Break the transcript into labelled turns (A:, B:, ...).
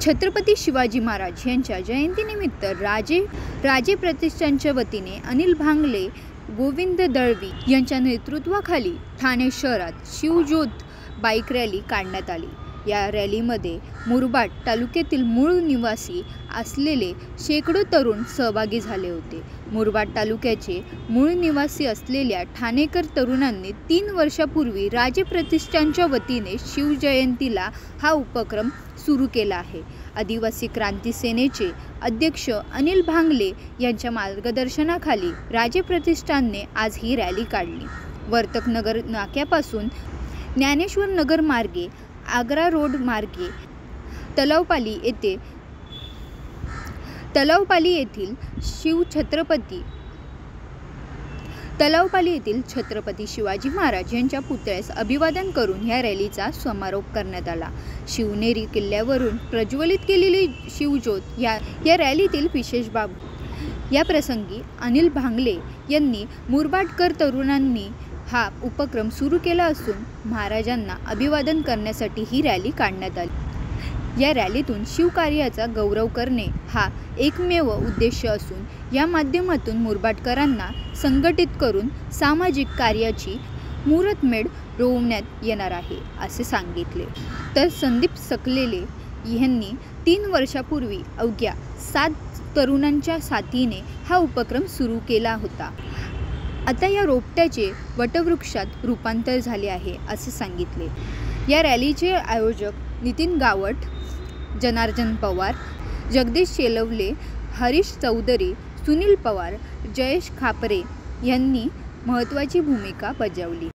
A: छत्रपती शिवाजी महाराज यांच्या जयंतीनिमित्त राजे प्रतिष्ठानच्या वतीने अनिल भांगले, गोविंद दळवी यांच्या नेतृत्वाखाली ठाणे शहरात शिवज्योत बाईक रॅली काढण्यात आली। या रॅलीमध्ये मुरबाड तालुक्यातील मूळ निवासी असलेले शेकडो तरुण सहभागी झाले होते। मुरबाड तालुक्याचे मूळ निवासी असलेल्या ठाणेकर तरुणांनी 3 वर्षापूर्वी राजे प्रतिष्ठानच्या वतीने शिवजयंतीला हा उपक्रम सुरू केला आहे। आदिवासी क्रांती सेनेचे अध्यक्ष अनिल भांगले यांच्या मार्गदर्शनाखाली राजे प्रतिष्ठानने आज ही रॅली काढली। वर्तक नगर नाक्यापासून ज्ञानेश्वर नगर मार्गे, आग्रा रोड मार्गे तलावपाली येथील छत्रपती शिवाजी महाराज यांच्या पुतळ्यास अभिवादन करून या रॅलीचा समारोप करण्यात आला। शिवनेरी किल्ल्यावरून प्रज्वलित केलेली शिवज्योत या रॅलीतील विशेष बाब। या प्रसंगी अनिल भांगले यांनी मुरबाडकर तरुणांनी हा उपक्रम सुरू केला असून महाराजांना अभिवादन करण्यासाठी ही रॅली काढण्यात आली। या रॅलीतून शिवकार्याचा गौरव करणे हा एकमेव उद्देश असून या माध्यमातून मुरबाडकरांना संघटित करून सामाजिक कार्याची मुहूर्तमेढ रोवण्यात येणार आहे असे सांगितले। तर संदीप सकलेले यांनी 3 वर्षापूर्वी अवघ्या 7 तरुणांच्या साथीने हा उपक्रम सुरू केला होता। आता या रोपट्याचे वटवृक्षात रूपांतर झाले आहे असे सांगितले। या रॅलीचे आयोजक नितीन गावट, जनार्दन पवार, जगदीश शेलवले, हरीश चौधरी, सुनील पवार, जयेश खापरे यांनी महत्त्वाची भूमिका बजावली।